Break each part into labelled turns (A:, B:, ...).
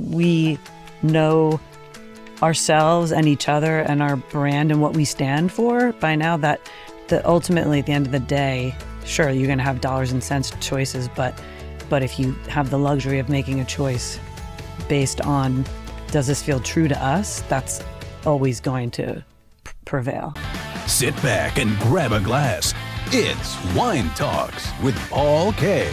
A: we know ourselves and each other and our brand and what we stand for by now, that ultimately at the end of the day, sure, you're going to have dollars and cents choices, but if you have the luxury of making a choice based on, does this feel true to us, that's always going to prevail.
B: Sit back and grab a glass. It's Wine Talks with Paul K.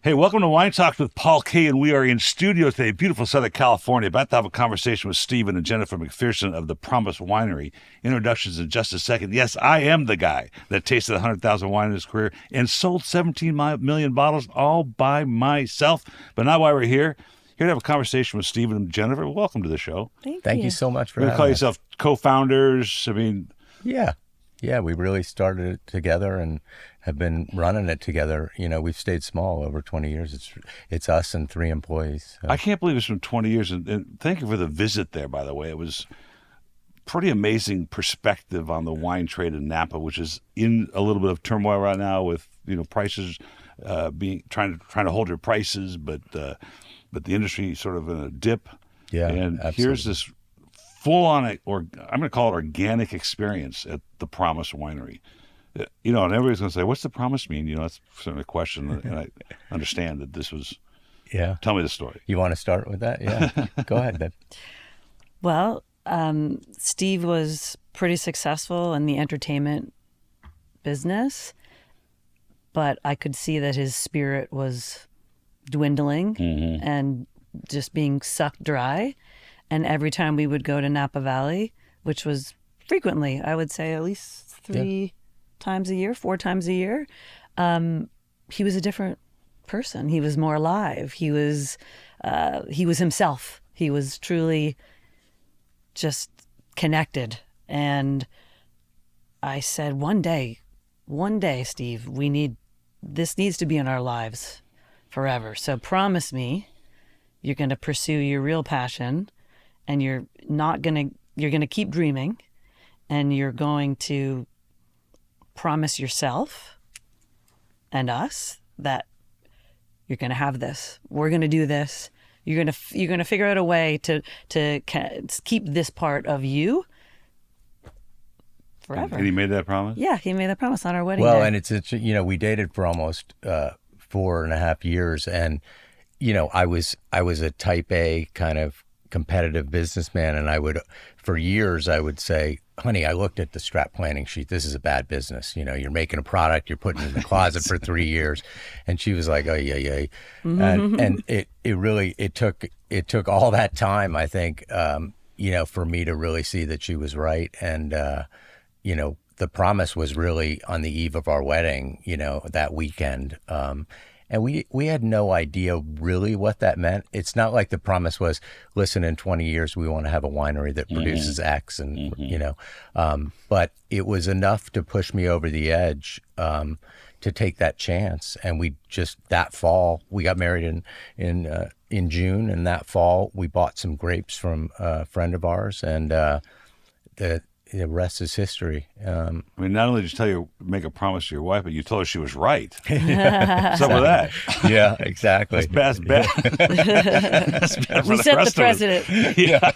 C: Hey, welcome to Wine Talks with Paul K. And we are in studio today, beautiful Southern California, about to have a conversation with Stephen and Jennifer McPherson of the Promise Winery. Introductions in just a second. Yes, I am the guy that tasted 100,000 wine in his career and sold 17 million bottles all by myself. But not why we're here. Here to have a conversation with Stephen and Jennifer. Welcome to the show.
D: Thank you so much for having us.
C: You call yourself co-founders. I mean,
D: yeah, we really started it together and have been running it together. You know, we've stayed small over 20 years. It's us and 3 employees. So.
C: I can't believe it's been 20 years. And thank you for the visit there, by the way. It was pretty amazing perspective on the wine trade in Napa, which is in a little bit of turmoil right now with, prices trying to hold your prices, but the industry sort of in a dip.
D: Yeah,
C: and
D: absolutely.
C: Here's this full-on, or I'm going to call it organic experience at the Promise Winery. And everybody's going to say, what's the promise mean? That's certainly a question, and I understand that this was...
D: Yeah.
C: Tell me the story.
D: You want to start with that? Yeah. Go ahead, then.
A: Well, Steve was pretty successful in the entertainment business, but I could see that his spirit was dwindling and just being sucked dry. And every time we would go to Napa Valley, which was frequently, I would say at least 3 times a year, 4 times a year, he was a different person. He was more alive. He was himself. He was truly just connected. And I said, one day, Steve, this needs to be in our lives forever. So promise me you're going to pursue your real passion, and you're going to keep dreaming, and you're going to promise yourself and us that you're going to have this. We're going to do this. You're going to figure out a way to keep this part of you forever.
C: And he made that promise?
A: Yeah, he made that promise on our wedding
D: day.
A: Well,
D: and it's we dated for almost 4.5 years, and I was a type A kind of competitive businessman, and for years I would say, honey, I looked at the strat planning sheet. This is a bad business. You're making a product, you're putting it in the closet for 3 years. And she was like, oh, yeah. And it took all that time, I think, for me to really see that she was right. And, the promise was really on the eve of our wedding, that weekend. And we had no idea really what that meant. It's not like the promise was, listen, in 20 years, we want to have a winery that produces X and, but it was enough to push me over the edge to take that chance. And that fall, we got married in June, and that fall we bought some grapes from a friend of ours, and the rest is history.
C: Not only did you make a promise to your wife, but you told her she was right. What's up with that?
D: Yeah, exactly.
C: That's bad.
A: We set the precedent. Yeah.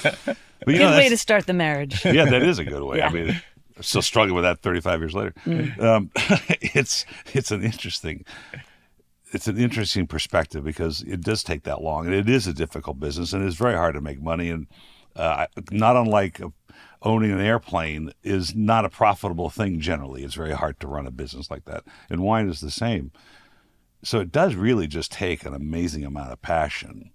A: But, good way to start the marriage.
C: Yeah, that is a good way.
A: Yeah.
C: I'm still struggling with that 35 years later. It's an interesting perspective, because it does take that long, and it is a difficult business, and it's very hard to make money. And not unlike owning an airplane is not a profitable thing generally. It's very hard to run a business like that. And wine is the same. So it does really just take an amazing amount of passion.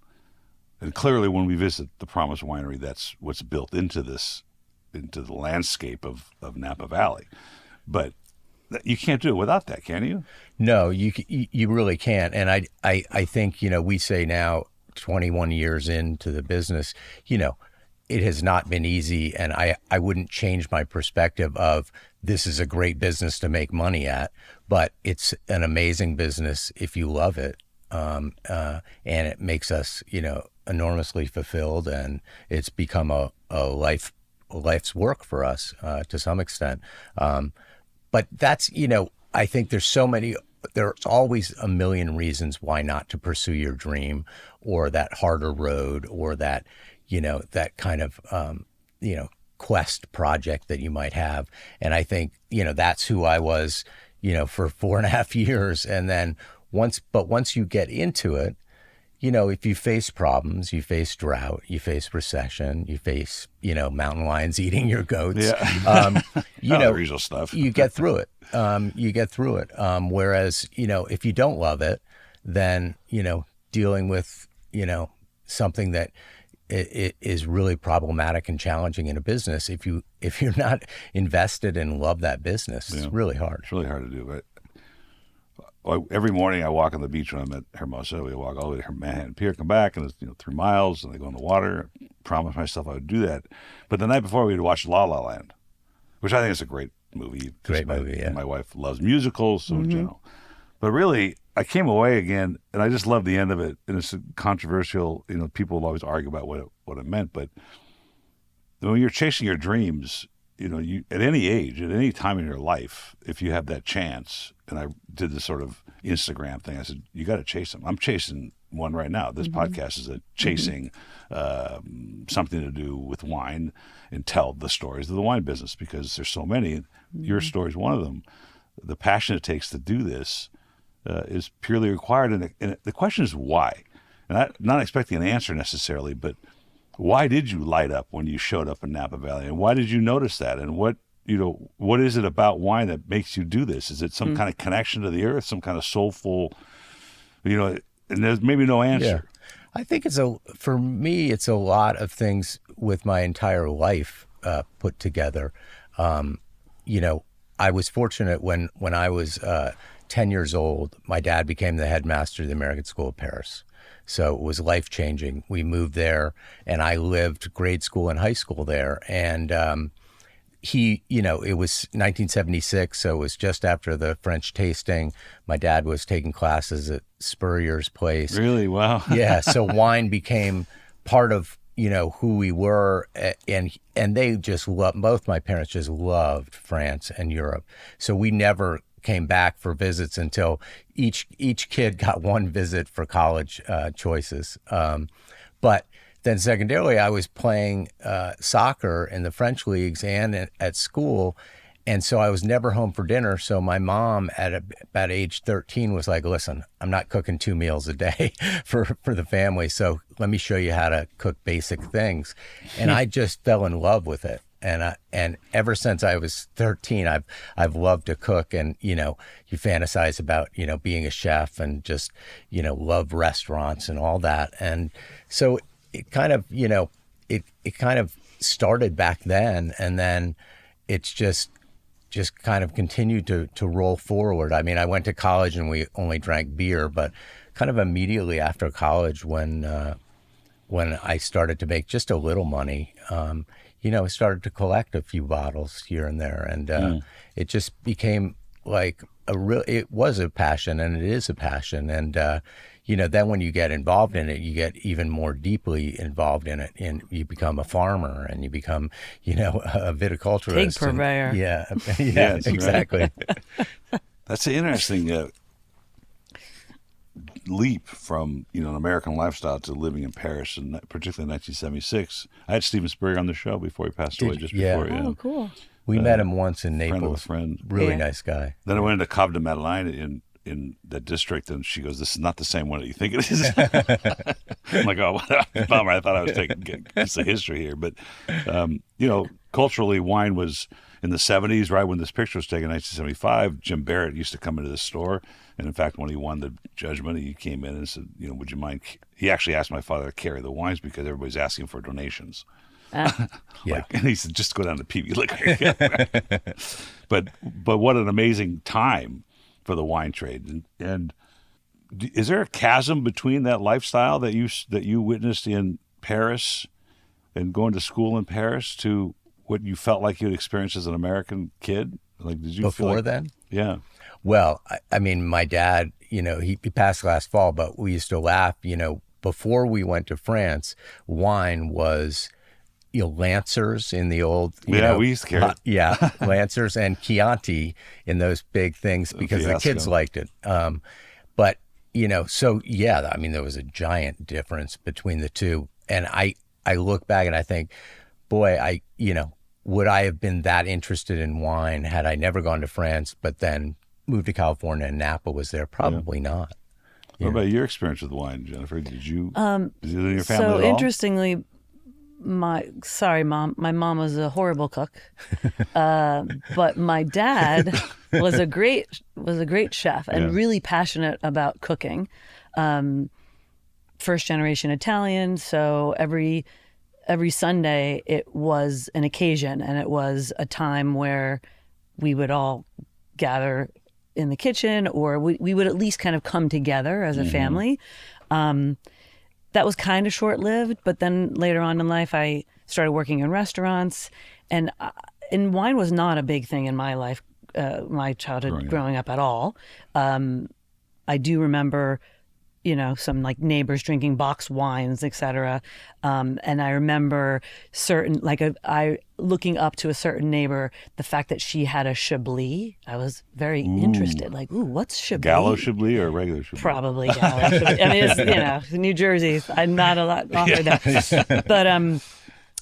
C: And clearly when we visit the Promise Winery, that's what's built into the landscape of Napa Valley. But you can't do it without that, can you?
D: No, you really can't. And I think, we say now, 21 years into the business, it has not been easy, and I wouldn't change my perspective of this is a great business to make money at, but it's an amazing business if you love it, and it makes us, enormously fulfilled, and it's become a life's work for us to some extent. But that's, I think there's so many there's always a million reasons why not to pursue your dream or that harder road or that, that kind of, quest project that you might have. And I think, that's who I was, for 4.5 years. And then once you get into it, if you face problems, you face drought, you face recession, you face, mountain lions eating your goats,
C: The usual stuff.
D: you get through it. Whereas, if you don't love it, then, dealing with, something that it is really problematic and challenging in a business, if you're not invested and love that business, it's really hard.
C: It's really hard to do, but every morning I walk on the beach when I'm at Hermosa. We walk all the way to Manhattan Pier, come back, and it's 3 miles, and I go in the water. Promised myself I would do that. But the night before, we'd watch La La Land, which I think is a great movie.
D: Great movie, yeah.
C: My wife loves musicals, so But really, I came away again, and I just love the end of it. And it's controversial. People will always argue about what it meant. But when you're chasing your dreams, you at any age, at any time in your life, if you have that chance, and I did this sort of Instagram thing, I said, you got to chase them. I'm chasing one right now. This podcast is chasing something to do with wine and tell the stories of the wine business, because there's so many. Your story is one of them. The passion it takes to do this is purely required. And the question is why? And I'm not expecting an answer necessarily, but why did you light up when you showed up in Napa Valley? And why did you notice that? And what is it about wine that makes you do this? Is it some kind of connection to the earth, some kind of soulful, and there's maybe no answer.
D: Yeah. I think for me, it's a lot of things with my entire life put together. I was fortunate when I was 10 years old, my dad became the headmaster of the American School of Paris. So it was life-changing. We moved there, and I lived grade school and high school there. And it was 1976, so it was just after the French tasting. My dad was taking classes at Spurrier's place.
C: Really? Wow.
D: Yeah, so wine became part of, who we were. And they just both my parents just loved France and Europe. So we never came back for visits until each kid got one visit for college choices. But then secondarily, I was playing soccer in the French leagues and at school. And so I was never home for dinner. So my mom at about age 13 was like, listen, I'm not cooking 2 meals a day for the family. So let me show you how to cook basic things. And I just fell in love with it. And ever since I was 13, I've loved to cook, and you fantasize about being a chef and just love restaurants and all that. And so it kind of it kind of started back then, and then it's just kind of continued to roll forward. I mean, I went to college and we only drank beer, but kind of immediately after college, when I started to make just a little money, I started to collect a few bottles here and there, and it just became like it was a passion, and it is a passion. And, then when you get involved in it, you get even more deeply involved in it, and you become a farmer, and you become, a viticulturist.
A: Pig purveyor.
D: Yeah,
C: Yes,
D: exactly.
C: That's an interesting leap from an American lifestyle to living in Paris, and particularly in 1976. I had Steven Spurrier on the show before he passed away. Before.
A: Oh, cool.
D: We met him once in Naples.
C: Friend of a friend.
D: Really nice guy.
C: Then I went into Cave de Madeleine in that district, and she goes, "This is not the same one that you think it is." I'm like, "Oh, what a bummer! I thought I was taking piece of history here." But culturally, wine was in the 70s, right when this picture was taken, 1975. Jim Barrett used to come into the store, and in fact, when he won the judgment, he came in and said, "Would you mind?" He actually asked my father to carry the wines because everybody's asking for donations.
D: Yeah.
C: And he said, "Just go down to PB Liquor." But what an amazing time for the wine trade. And is there a chasm between that lifestyle that you witnessed in Paris and going to school in Paris to what you felt like you'd experienced as an American kid? Like, did you
D: Before
C: feel like,
D: then?
C: Yeah.
D: Well, I mean, my dad, he passed last fall, but we used to laugh, before we went to France, wine was Lancers in the old,
C: we used to carry it.
D: Lancers and Chianti in those big things because the kids liked it. But so I mean, there was a giant difference between the two, and I look back and I think, boy, would I have been that interested in wine had I never gone to France, but then moved to California and Napa was there? Probably not.
C: What about your experience with wine, Jennifer? Did you? Is it in your family at all?
A: So interestingly, my mom was a horrible cook, but my dad was a great chef and really passionate about cooking. First generation Italian, so every Sunday it was an occasion, and it was a time where we would all gather in the kitchen, or we would at least kind of come together as a family. That was kind of short-lived, but then later on in life, I started working in restaurants, and wine was not a big thing in my life, my childhood growing up at all. I do remember, some like neighbors drinking box wines, etc. And I remember certain, I looking up to a certain neighbor, the fact that she had a Chablis. I was very interested. Like, what's Chablis?
C: Gallo Chablis or regular Chablis?
A: Probably Gallo Chablis. I mean, it's, New Jersey. I'm not a lot offered that.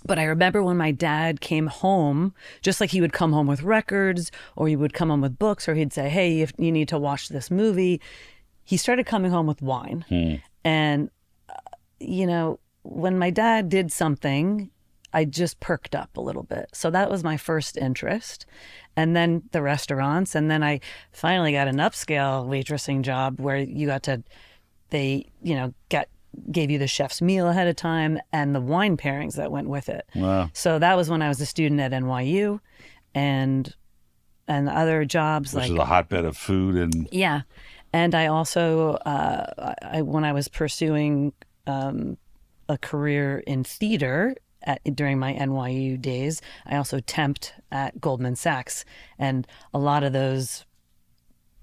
A: But I remember when my dad came home, just like he would come home with records, or he would come home with books, or he'd say, hey, you need to watch this movie. He started coming home with wine. And, when my dad did something, I just perked up a little bit. So that was my first interest. And then the restaurants. And then I finally got an upscale waitressing job where gave you the chef's meal ahead of time and the wine pairings that went with it.
C: Wow.
A: So that was when I was a student at NYU and other jobs.
C: Which is a hotbed of food and...
A: Yeah. And I also, when I was pursuing a career in theater during my NYU days, I also temped at Goldman Sachs. And a lot of those,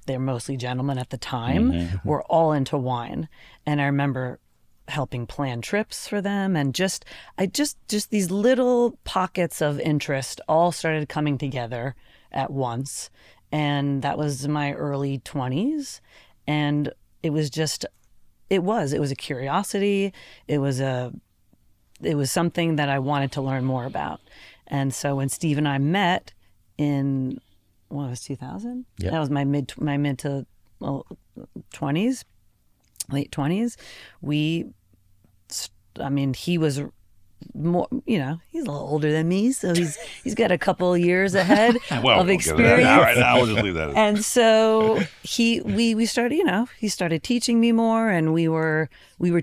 A: they're mostly gentlemen at the time, were all into wine. And I remember helping plan trips for them, and just these little pockets of interest all started coming together at once. And that was my early 20s. And it was a curiosity. It was something that I wanted to learn more about. And so when Steve and I met in, 2000?
D: Yep.
A: That was my mid to 20s, late 20s. He was more, he's a little older than me, so he's got a couple of years ahead of experience.
C: All right, now we'll just leave that.
A: And so we started, he started teaching me more, and we were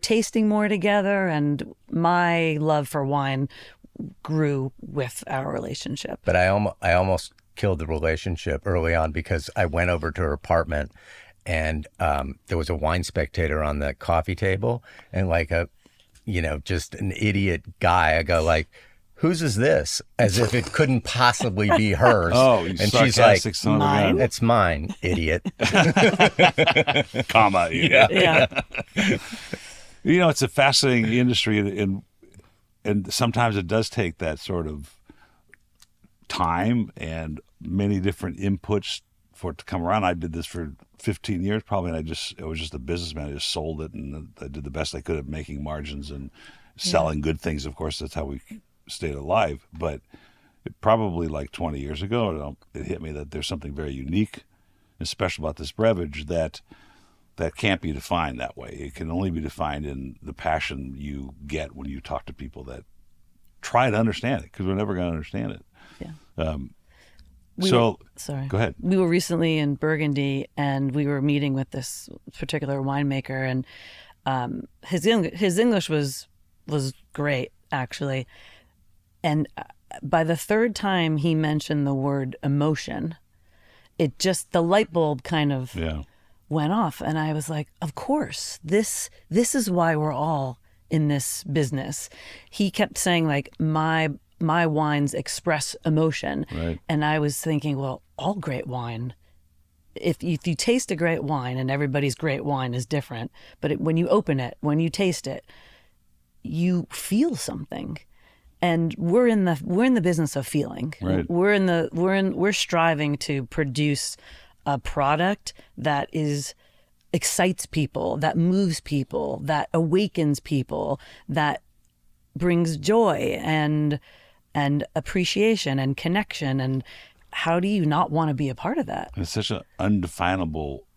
A: tasting more together, and my love for wine grew with our relationship.
D: But I almost killed the relationship early on because I went over to her apartment, and there was a wine spectator on the coffee table, and just an idiot guy. I go like, whose is this? As if it couldn't possibly be hers.
C: Oh, you
D: and she's like,
A: mine?
D: It's mine, idiot.
C: Comma.
A: Yeah.
C: It's a fascinating industry, and sometimes it does take that sort of time and many different inputs for it to come around. I did this for 15 years probably, and I was just a businessman. I just sold it, and I did the best I could at making margins and selling good things. Of course, that's how we stayed alive. But probably like 20 years ago, it hit me that there's something very unique and special about this beverage that can't be defined that way. It can only be defined in the passion you get when you talk to people that try to understand it, because we're never going to understand it.
A: Yeah.
C: Go ahead.
A: We were recently in Burgundy, and we were meeting with this particular winemaker, and his English was great, actually. And by the third time he mentioned the word emotion, the light bulb kind of went off, and I was like, of course, this is why we're all in this business. He kept saying like, my wines express emotion.
C: Right.
A: And I was thinking, well, all great wine, if you taste a great wine, and everybody's great wine is different, but when you open it, when you taste it, you feel something. And we're in the business of feeling.
C: Right.
A: We're striving to produce a product that excites people, that moves people, that awakens people, that brings joy and appreciation and connection. And how do you not want to be a part of that?
C: It's such an undefinable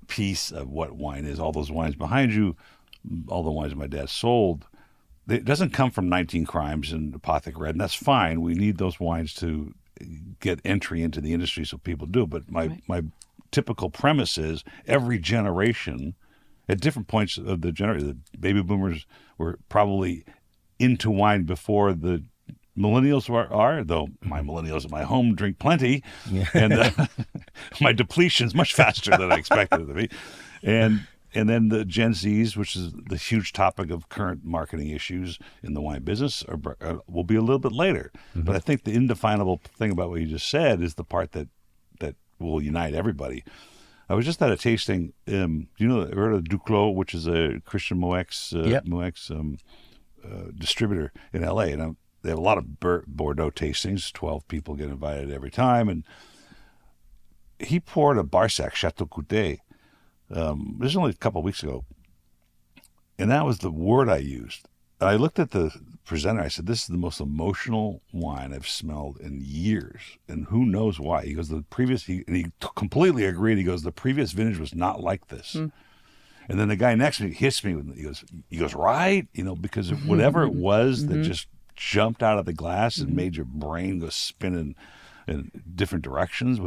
C: piece of what wine is. All those wines behind you, all the wines my dad sold, it doesn't come from 19 Crimes and Apothic Red, and that's fine. We need those wines to get entry into the industry, so people do. But my typical premise is every generation, at different points of the generation, the baby boomers were probably into wine before the millennials are, though my millennials at my home drink plenty, and my depletion's much faster than I expected it to be. And then the Gen Zs, which is the huge topic of current marketing issues in the wine business, will be a little bit later. Mm-hmm. But I think the indefinable thing about what you just said is the part that will unite everybody. I was just at a tasting. You know, heard of Duclos, which is a Christian Moex distributor in L.A., and they have a lot of Bordeaux tastings. 12 people get invited every time, and he poured a Barsac Chateau Coutet. This was only a couple of weeks ago, and that was the word I used. I looked at the presenter. I said, "This is the most emotional wine I've smelled in years, and who knows why?" He goes, he completely agreed. He goes, "The previous vintage was not like this." Mm. And then the guy next to me hits me with, he goes, "Right," because of whatever it was that just jumped out of the glass and made your brain go spinning in different directions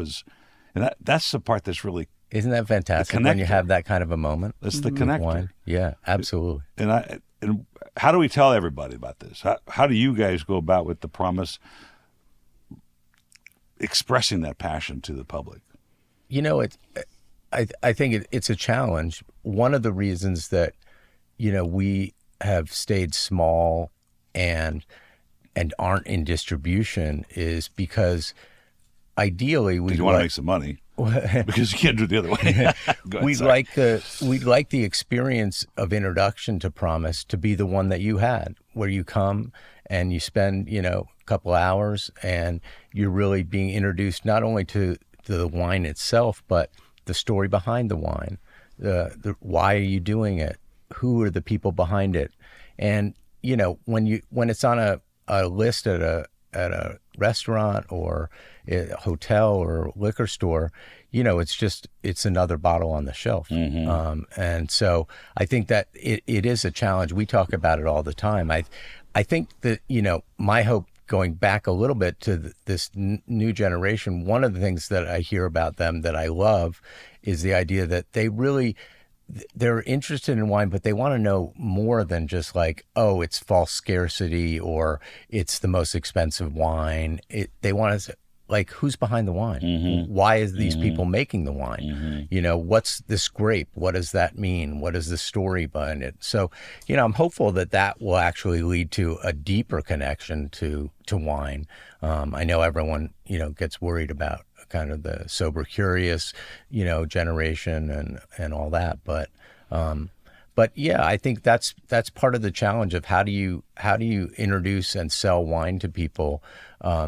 C: and that's the part that's really.
D: Isn't that fantastic when you have that kind of a moment?
C: That's the connector.
D: Wine. Yeah, absolutely.
C: And how do we tell everybody about this? How do you guys go about with the Promise expressing that passion to the public?
D: I think it's a challenge. One of the reasons that, we have stayed small and aren't in distribution is because ideally
C: you want to make some money. Because you can't do it the other way.
D: We'd like the experience of introduction to Promise to be the one that you had, where you come and you spend, a couple hours and you're really being introduced not only to the wine itself, but the story behind the wine, the why are you doing it, who are the people behind it, and when it's on a list at a restaurant or a hotel or liquor store, it's another bottle on the shelf. Mm-hmm. And so I think that it is a challenge. We talk about it all the time. I think that, my hope, going back a little bit to this new generation, one of the things that I hear about them that I love is the idea that they're interested in wine, but they want to know more than just like, oh, it's false scarcity or it's the most expensive wine. They want to, like, who's behind the wine? Mm-hmm. Why is these people making the wine? Mm-hmm. What's this grape? What does that mean? What is the story behind it? So, I'm hopeful that will actually lead to a deeper connection to wine. I know everyone, gets worried about kind of the sober curious, generation and all that. But yeah, I think that's part of the challenge of how do you introduce and sell wine to people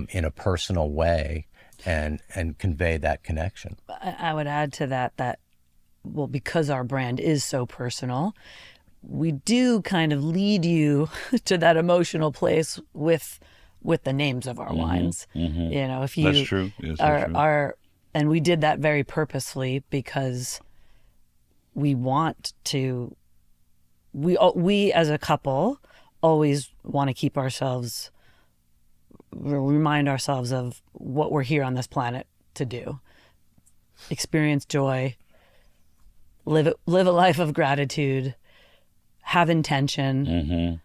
D: in a personal way and convey that connection.
A: I would add to that because our brand is so personal, we do kind of lead you to that emotional place with the names of our wines. Mm-hmm. If you
C: that's true. Yes, that's true.
A: And we did that very purposefully because we want to. We as a couple always want to keep ourselves, remind ourselves of what we're here on this planet to do. Experience joy, live a life of gratitude, have intention,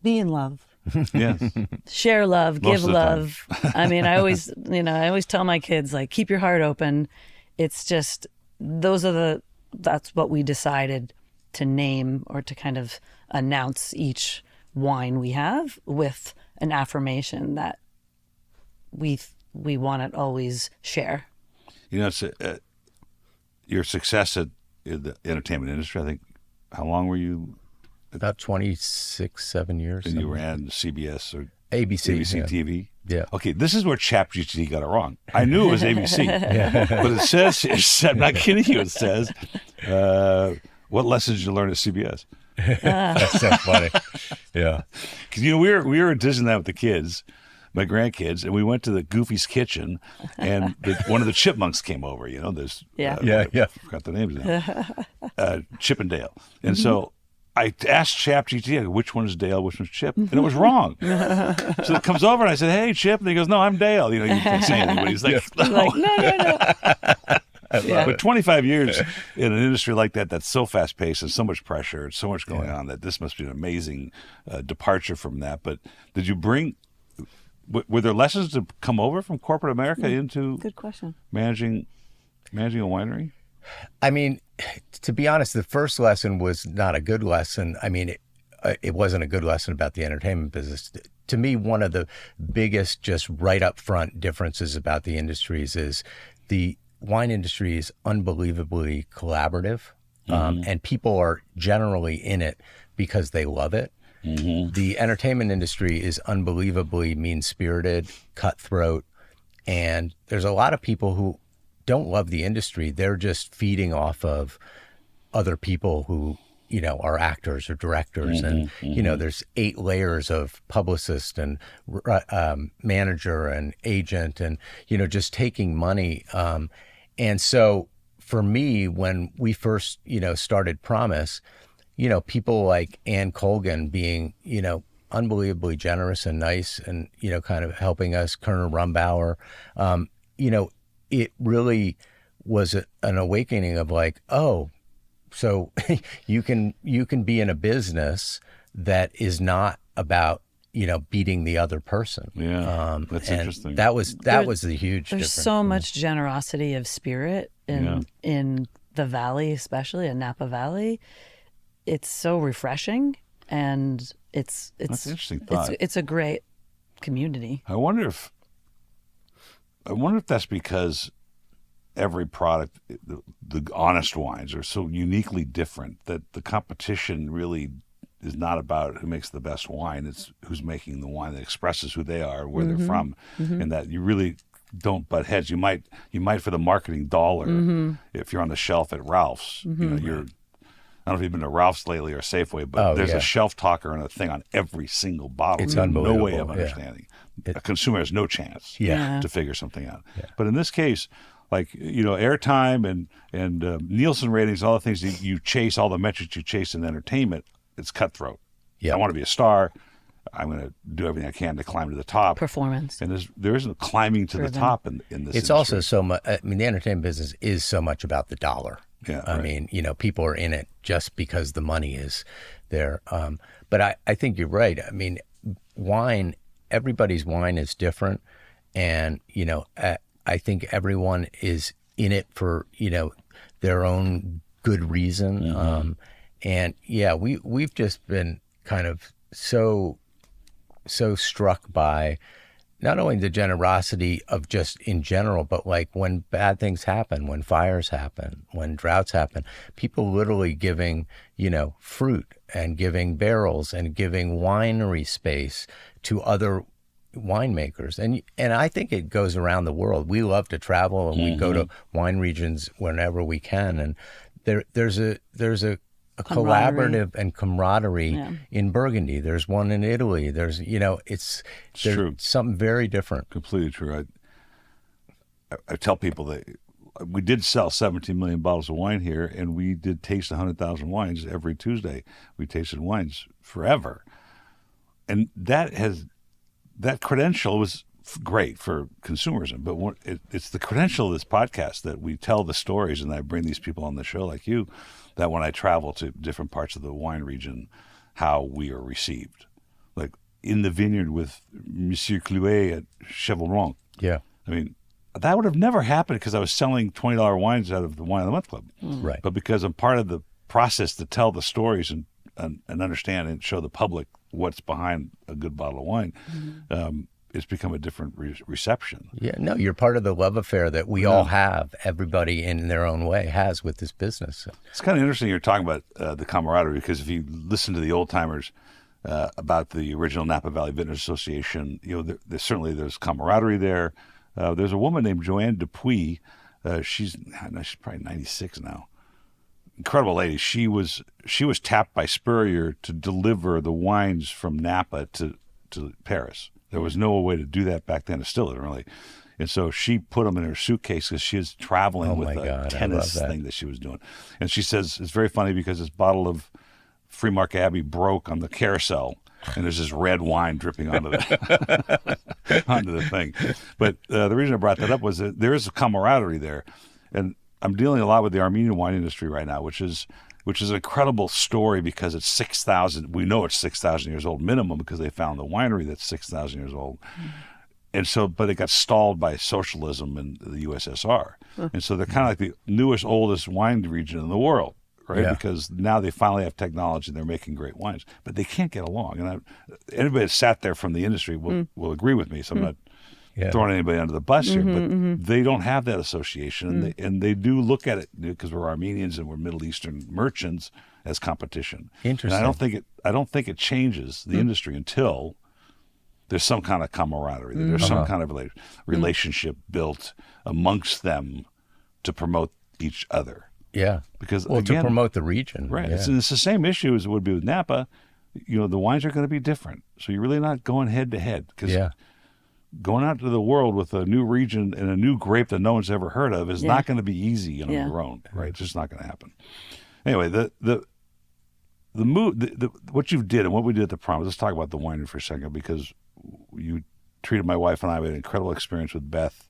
A: be in love.
C: Yes.
A: Share love, give love. I mean, I always tell my kids, like, keep your heart open. It's just, that's what we decided to name or to kind of announce each wine we have with an affirmation that we want to always share.
C: It's your success in the entertainment industry. I think, how long were you
D: About 26, 7 years.
C: And you
D: something.
C: ran CBS or
D: ABC.
C: ABC
D: yeah.
C: TV.
D: Yeah.
C: Okay, this is where ChatGPT got it wrong. I knew it was ABC, but it says, I'm not kidding you, it says, what lessons did you learn at CBS?
D: That's so funny. Yeah.
C: Because, you know, we were at Disneyland with the kids, my grandkids, and we went to the Goofy's Kitchen, and one of the chipmunks came over, you know, there's,
A: Yeah.
D: Yeah.
C: I forgot the names now, Chip and Dale. And so I asked ChatGPT, which one is Dale, which one's Chip? And it was wrong. So it comes over and I said, hey, Chip. And he goes, no, I'm Dale. You know, you can't say anything, but he's like, no.
A: Like, no. Yeah.
C: But 25 years in an industry like that, that's so fast paced and so much pressure and so much going on, that this must be an amazing departure from that. But did you bring, were there lessons to come over from corporate America into
A: Good question.
C: managing a winery?
D: I mean, to be honest, the first lesson was not a good lesson. I mean, it wasn't a good lesson about the entertainment business. To me, one of the biggest, just right up front differences about the industries is the wine industry is unbelievably collaborative, and people are generally in it because they love it. The entertainment industry is unbelievably mean-spirited, cutthroat, and there's a lot of people who don't love the industry. They're just feeding off of other people who, you know, are actors or directors. And, you know, there's 8 layers of publicist and manager and agent and, you know, just taking money. And so for me, when we first, you know, started Promise, you know, people like Ann Colgan being, you know, unbelievably generous and nice and, you know, kind of helping us, Kerner Rumbauer, you know, it really was an awakening of like, oh, so you can be in a business that is not about, you know, beating the other person.
C: Yeah, that's
D: and
C: interesting.
D: That was the huge
A: There's
D: difference.
A: so much generosity of spirit in the valley, especially in Napa Valley. It's so refreshing, and it's
C: That's an interesting thought.
A: It's a great community.
C: I wonder if that's because every product, the honest wines are so uniquely different that the competition really is not about who makes the best wine. It's who's making the wine that expresses who they are, where they're from, and that you really don't butt heads. You might for the marketing dollar if you're on the shelf at Ralph's. You know, I don't know if you've been to Ralph's lately or Safeway, but there's a shelf talker and a thing on every single bottle.
D: It's
C: no
D: unbelievable.
C: way of understanding. A consumer has no chance to figure something out.
D: Yeah.
C: But in this case, like, you know, airtime and Nielsen ratings, all the things that you chase, all the metrics you chase in entertainment, it's cutthroat.
D: Yeah.
C: I want to be a star. I'm going to do everything I can to climb to the top.
A: Performance.
C: And there isn't climbing to the top in this
D: It's
C: industry.
D: also so much. I mean, the entertainment business is so much about the dollar.
C: Yeah,
D: I
C: right.
D: mean, you know, people are in it just because the money is there. But I think you're right. I mean, wine, everybody's wine is different. And, you know, I think everyone is in it for, you know, their own good reason. And yeah, we've just been kind of so struck by not only the generosity of just in general, but like when bad things happen, when fires happen, when droughts happen, people literally giving, you know, fruit and giving barrels and giving winery space to other winemakers. And I think it goes around the world. We love to travel and we go to wine regions whenever we can. And there's a collaborative and camaraderie in Burgundy. There's one in Italy. There's, you know, there's
C: true.
D: something very different.
C: Completely true. I tell people that we did sell 17 million bottles of wine here, and we did taste 100,000 wines every Tuesday. We tasted wines forever. And that credential was great for consumerism, but it's the credential of this podcast that we tell the stories, and I bring these people on the show like you, that when I travel to different parts of the wine region, how we are received. Like in the vineyard with Monsieur Clouet at Chevelron.
D: Yeah.
C: I mean, that would have never happened because I was selling $20 wines out of the Wine of the Month Club.
D: Right.
C: But because I'm part of the process to tell the stories and understand and show the public what's behind a good bottle of wine, it's become a different reception.
D: Yeah, no, you're part of the love affair that we all have. Everybody in their own way has with this business.
C: It's kind of interesting you're talking about the camaraderie, because if you listen to the old timers about the original Napa Valley Vintners Association, certainly there's camaraderie there. There's a woman named Joanne Dupuis. She's probably 96 now. Incredible lady. She was tapped by Spurrier to deliver the wines from Napa to Paris. There was no way to do that back then. It still isn't really. And so she put them in her suitcase because she was traveling with a tennis thing that she was doing. And she says it's very funny because this bottle of Freemark Abbey broke on the carousel, and there's this red wine dripping onto the thing. But the reason I brought that up was that there is a camaraderie there. And I'm dealing a lot with the Armenian wine industry right now, which is an incredible story because it's 6,000. We know it's 6,000 years old minimum because they found the winery that's 6,000 years old. And so, but it got stalled by socialism in the USSR. And so they're kind of like the newest, oldest wine region in the world, right? Yeah. Because now they finally have technology and they're making great wines, but they can't get along. And anybody that sat there from the industry will agree with me. So I'm not throwing anybody under the bus here, but they don't have that association, and they do look at it because we're Armenians and we're Middle Eastern merchants as competition.
D: Interesting.
C: And I don't think it changes the industry until there's some kind of camaraderie. There's some kind of relationship built amongst them to promote each other.
D: Yeah.
C: Because
D: to promote the region.
C: Right.
D: Yeah.
C: It's the same issue as it would be with Napa. The wines are going to be different. So you're really not going head to head. Because going out to the world with a new region and a new grape that no one's ever heard of is not going to be easy on your own, right? It's just not going to happen. Anyway, the move, what you did and what we did at the Promise. Let's talk about the winery for a second, because you treated my wife and I with an incredible experience with Beth.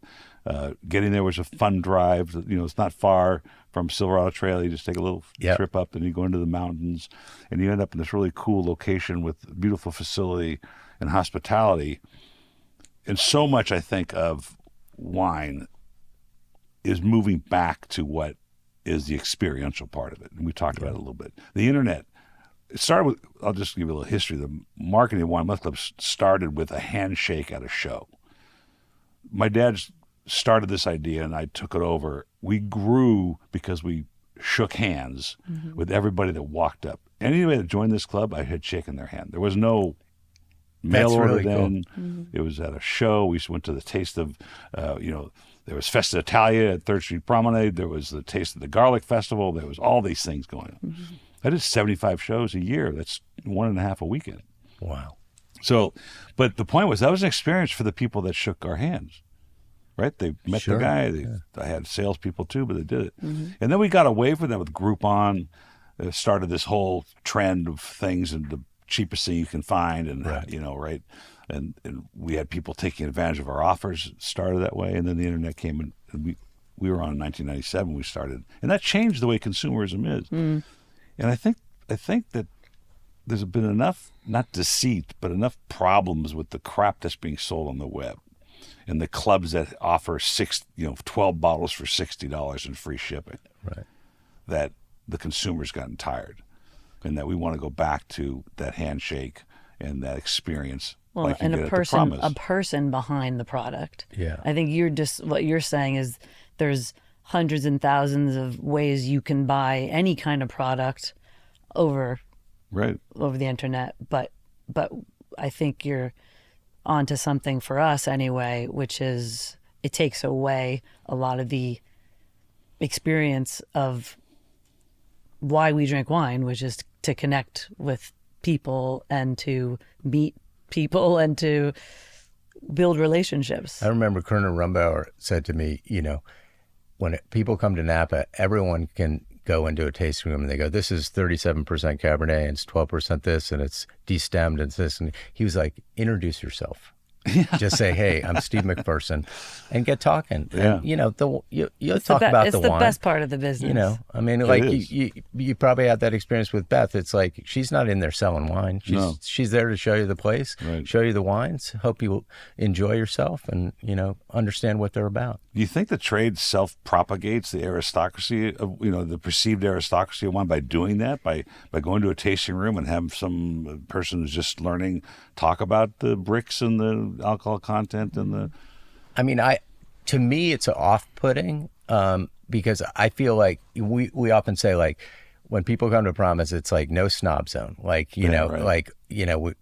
C: Getting there was a fun drive. It's not far from Silverado Trail. You just take a little trip up and you go into the mountains, and you end up in this really cool location with a beautiful facility and hospitality. And so much, I think, of wine is moving back to what is the experiential part of it. And we talked about it a little bit. The internet, it started with, I'll just give you a little history. The marketing of Wine Month Club started with a handshake at a show. My dad started this idea and I took it over. We grew because we shook hands with everybody that walked up. Anybody that joined this club, I had shaken their hand. There was no mail order
D: really
C: then.
D: Cool.
C: It was at a show. We went to the taste of, there was Festa Italia at 3rd Street Promenade. There was the Taste of the Garlic Festival. There was all these things going on. I did 75 shows a year. That's 1.5 a weekend.
D: Wow.
C: So, but the point was that was an experience for the people that shook our hands, right? They met the guy. I had salespeople too, but they did it. And then we got away from that with Groupon. Started this whole trend of things and the cheapest thing you can find, and right. And we had people taking advantage of our offers. It started that way, and then the internet came, and we were on in 1997. We started, and that changed the way consumerism is. And I think that there's been enough, not deceit, but enough problems with the crap that's being sold on the web, and the clubs that offer 12 bottles for $60 and free shipping. Right. That the consumer's gotten tired. And that we want to go back to that handshake and that experience.
A: Well,
C: like
A: and a person behind the product.
D: Yeah.
A: I think what you're saying is there's hundreds and thousands of ways you can buy any kind of product over the internet. But I think you're onto something for us anyway, which is it takes away a lot of the experience of why we drink wine, which is to connect with people and to meet people and to build relationships.
D: I remember Colonel Rumbauer said to me, when people come to Napa, everyone can go into a tasting room and they go, this is 37% Cabernet and it's 12% this and it's destemmed and this. And he was like, introduce yourself. Just say, hey, I'm Steve McPherson, and get talking.
C: Yeah.
D: And, you'll talk about the wine.
A: It's the best part of the business.
D: I mean, like you probably had that experience with Beth. It's like she's not in there selling wine. She's there to show you the place, show you the wines, hope you enjoy yourself, and understand what they're about.
C: Do you think the trade self-propagates the aristocracy of the perceived aristocracy of wine by doing that, by going to a tasting room and have some person who's just learning talk about the bricks and the alcohol content and the.
D: I mean, to me, it's off-putting because I feel like we often say, like, when people come to Promise, it's like no snob zone, like, you know, right. Like, you know,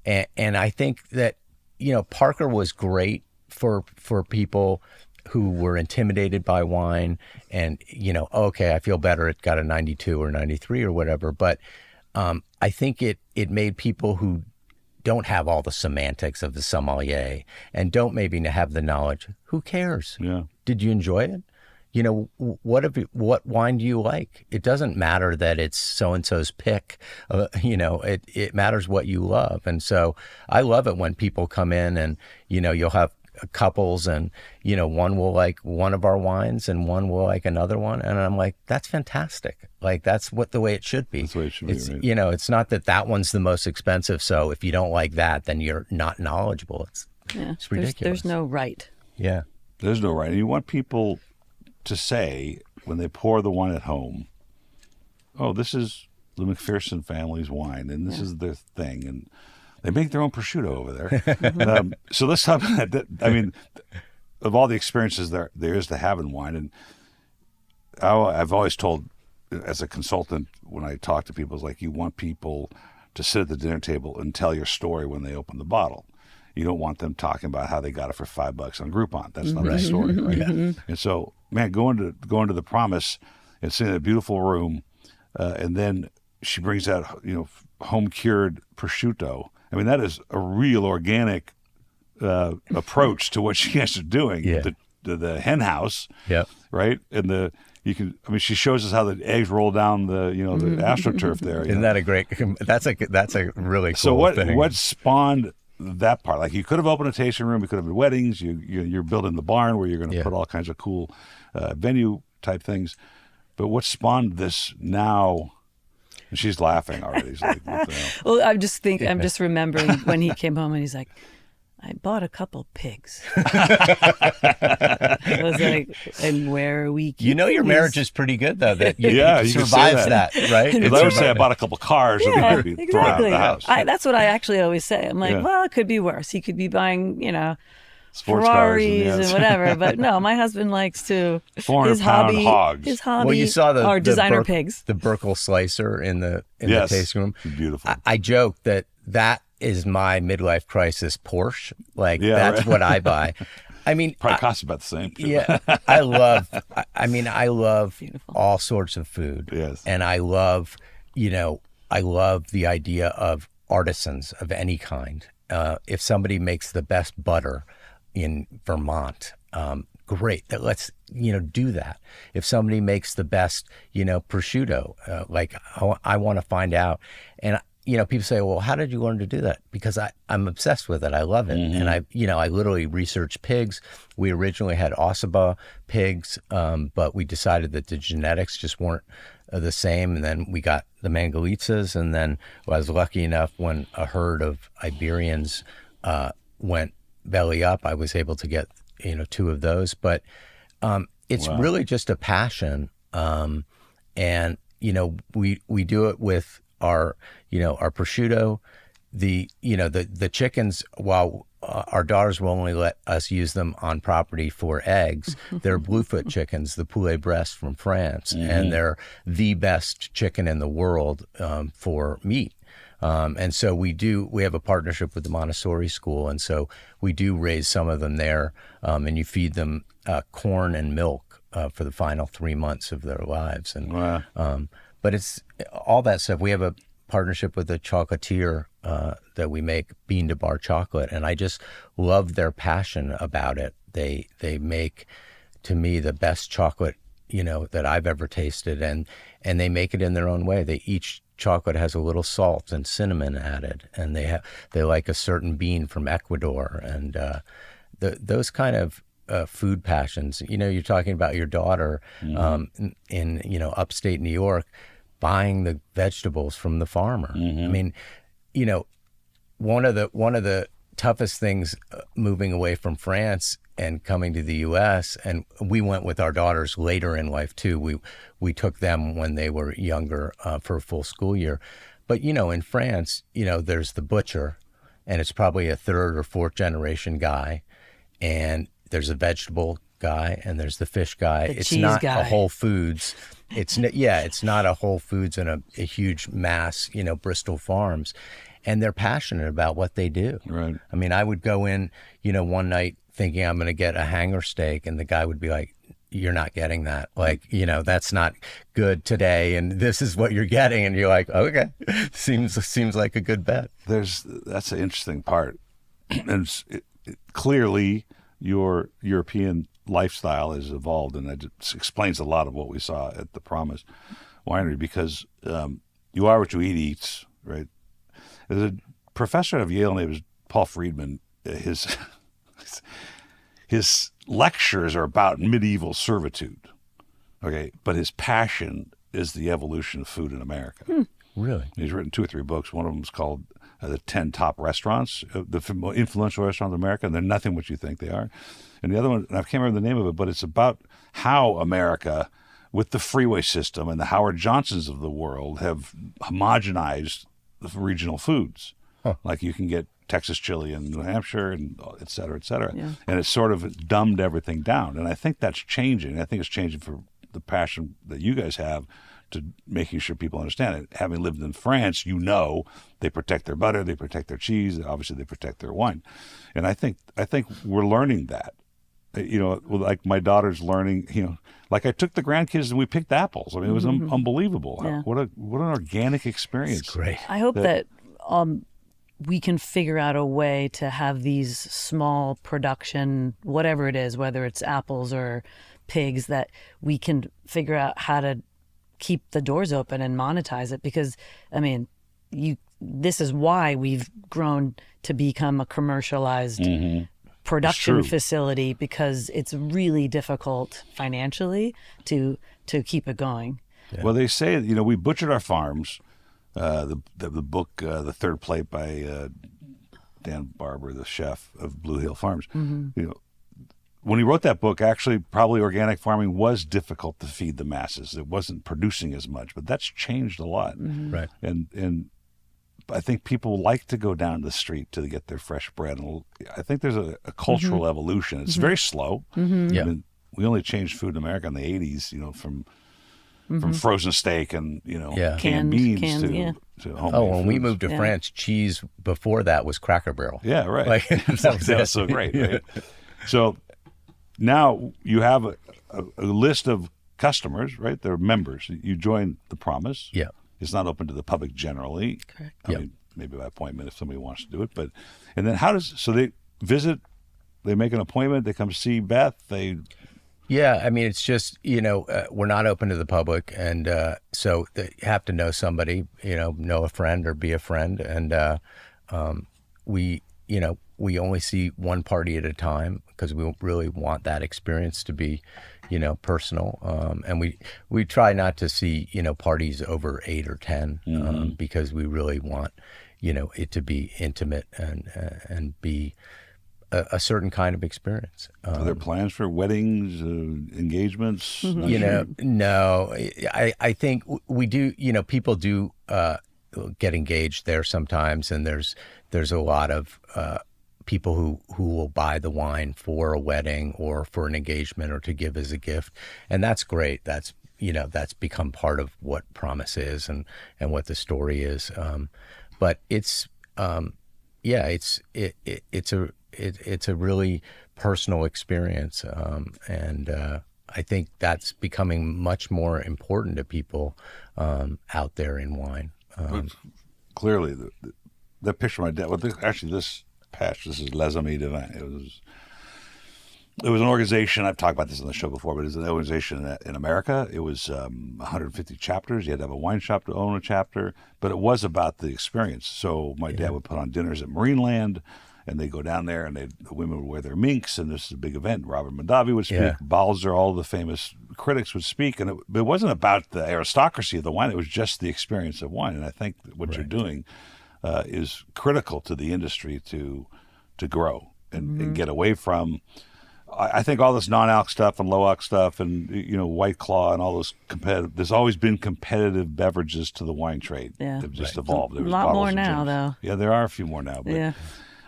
D: and I think that, you know, Parker was great for people who were intimidated by wine and, you know, okay, I feel better. It got a 92 or 93 or whatever. But I think it made people who don't have all the semantics of the sommelier and don't maybe have the knowledge. Who cares?
C: Yeah.
D: Did you enjoy it? You know, what wine do you like? It doesn't matter that it's so-and-so's pick. You know, it matters what you love. And so I love it when people come in and, you know, you'll have couples and, you know, one will like one of our wines and one will like another one. And I'm like, that's fantastic. Like, that's the way it should be.
C: That's the way it should be, right?
D: You know, it's not that one's the most expensive. So if you don't like that, then you're not knowledgeable. It's ridiculous.
A: There's no right.
D: Yeah.
C: There's no right. And you want people to say, when they pour the wine at home, oh, this is the McPherson family's wine, and this is their thing. And they make their own prosciutto over there. So let's talk about that. I mean, of all the experiences there is to have in wine, and I've always told, as a consultant, when I talk to people, it's like, you want people to sit at the dinner table and tell your story when they open the bottle. You don't want them talking about how they got it for $5 on Groupon. That's not the story, right? Yeah. And so, man, going to the Promise and seeing a beautiful room, and then she brings out, you know, home cured prosciutto. I mean, that is a real organic approach to what you guys are doing.
D: Yeah.
C: The hen house,
D: yeah,
C: right, and she shows us how the eggs roll down the AstroTurf there.
D: Isn't that a great? That's a really cool thing.
C: So what spawned that part? Like, you could have opened a tasting room, you could have been weddings, you're building the barn where you're going to put all kinds of cool venue type things. But what spawned this now? And she's laughing already. She's like, what the hell?
A: Well, I'm just remembering when he came home and he's like, I bought a couple pigs. I was like, and where are we?
D: You know, your marriage is pretty good, though. That you survives that, right?
C: Because I would say I bought a couple cars that they could be thrown out of the house.
A: That's what I actually always say. I'm like, well, it could be worse. He could be buying, you know,
C: sports
A: Ferraris
C: cars
A: and whatever. But no, my husband likes to
C: 400-pound hogs.
A: His hobby.
D: Well, you saw the
A: designer pigs,
D: the Burkle slicer in the tasting room.
C: Beautiful.
D: I joke that is my midlife crisis Porsche. Like, that's what I buy. I mean,
C: probably costs about the same. Too.
D: Yeah, I love
A: Beautiful.
D: all sorts of food.
C: Yes,
D: and I love the idea of artisans of any kind. If somebody makes the best butter in Vermont, great. Let's do that. If somebody makes the best prosciutto, I want to find out. And people say, well, how did you learn to do that? Because I'm obsessed with it. I love it.
C: Mm-hmm.
D: And I literally researched pigs. We originally had Ossabaw pigs, but we decided that the genetics just weren't the same. And then we got the Mangalitsa's. And then I was lucky enough when a herd of Iberians went belly up, I was able to get, 2 of those. But it's really just a passion. And, we do it with our prosciutto, the chickens, while our daughters will only let us use them on property for eggs, they're Bluefoot chickens, the poulet breast from France, and they're the best chicken in the world for meat. And so we have a partnership with the Montessori school, and so we do raise some of them there, and you feed them corn and milk for the final 3 months of their lives. And but it's all that stuff. We have a partnership with a chocolatier that we make bean to bar chocolate, and I just love their passion about it. They make, to me, the best chocolate that I've ever tasted, and they make it in their own way. Each chocolate has a little salt and cinnamon added, and they like a certain bean from Ecuador, and those kind of food passions. You're talking about your daughter in upstate New York, buying the vegetables from the farmer. I mean, one of the toughest things moving away from France and coming to the U.S., and we went with our daughters later in life too. We took them when they were younger for a full school year. But in France, there's the butcher, and it's probably a third or fourth generation guy, and there's a vegetable guy and there's the fish guy.
A: The
D: it's
A: cheese
D: not
A: guy.
D: a Whole Foods. It's not a Whole Foods and a huge mass, Bristol Farms, and they're passionate about what they do.
C: Right.
D: I mean, I would go in, one night thinking I'm going to get a hanger steak, and the guy would be like, "You're not getting that. Like, that's not good today, and this is what you're getting." And you're like, "Okay, seems like a good bet."
C: That's an interesting part, and clearly your European lifestyle has evolved, and that explains a lot of what we saw at the Promise Winery, because you are what you eats, right? There's a professor out of Yale named Paul Friedman. His lectures are about medieval servitude, okay? But his passion is the evolution of food in America.
D: Really?
C: He's written 2 or 3 books. One of them is called The 10 Top Restaurants, the most influential restaurants in America, and they're nothing what you think they are. And the other one, and I can't remember the name of it, but it's about how America, with the freeway system and the Howard Johnsons of the world, have homogenized the regional foods.
D: Huh.
C: Like you can get Texas chili in New Hampshire, and et cetera, et cetera.
A: Yeah.
C: And it's sort of dumbed everything down. And I think that's changing. I think it's changing for the passion that you guys have to making sure people understand it. Having lived in France, they protect their butter, they protect their cheese, obviously they protect their wine. And I think we're learning that. Like my daughter's learning, like I took the grandkids and we picked apples. I mean, it was unbelievable.
A: Yeah.
C: What an organic experience.
D: It's great.
A: I hope that we can figure out a way to have these small production, whatever it is, whether it's apples or pigs, that we can figure out how to keep the doors open and monetize it. Because, I mean, this is why we've grown to become a commercialized production facility, because it's really difficult financially to keep it going.
C: Yeah. Well, they say, we butchered our farms. The book, The Third Plate by Dan Barber, the chef of Blue Hill Farms. When he wrote that book, actually, probably organic farming was difficult to feed the masses. It wasn't producing as much, but that's changed a lot.
D: Right.
C: And I think people like to go down the street to get their fresh bread. And I think there's a cultural evolution. It's very slow.
D: Yeah.
C: I mean, we only changed food in America in the 80s, from frozen steak and, canned beans to homemade
D: when we
C: foods.
D: moved to France, cheese before that was Cracker Barrel.
C: Yeah, right.
D: Like,
C: that was so great, right? So now you have a list of customers, right? They're members. You join the Promise.
D: Yeah.
C: It's not open to the public generally.
A: Correct.
C: I mean, maybe by appointment if somebody wants to do it. And then so they visit, they make an appointment, they come see Beth,
D: Yeah, I mean, it's just, we're not open to the public. And so you have to know somebody, know a friend or be a friend. And we only see one party at a time because we really want that experience to be, personal. And we try not to see, parties over 8 or 10 because we really want, it to be intimate and be a certain kind of experience.
C: Are there plans for weddings, engagements?
D: No. I think we do. People do get engaged there sometimes, and there's a lot of people who will buy the wine for a wedding or for an engagement or to give as a gift, and that's great. That's become part of what Promise is and what the story is. But it's it's a really personal experience, and I think that's becoming much more important to people out there in wine.
C: Clearly, the picture of my dad. Well, this patch. This is Les Amis de Vin. It was an organization. I've talked about this on the show before, but it was an organization in America. It was 150 chapters. You had to have a wine shop to own a chapter, but it was about the experience. So my dad would put on dinners at Marineland, and they'd go down there, and the women would wear their minks, and this is a big event. Robert Mondavi would speak.
D: Yeah.
C: Balzer, all the famous critics would speak, and it wasn't about the aristocracy of the wine. It was just the experience of wine, and I think what you're doing is critical to the industry to grow and get away from I think all this non-alc stuff and low-alc stuff and, White Claw and all those there's always been competitive beverages to the wine trade.
A: Yeah.
C: They've just evolved.
A: A
C: There was
A: lot
C: bottles
A: more
C: and
A: now,
C: gins.
A: though.
C: Yeah, there are a few more now. But
A: Yeah.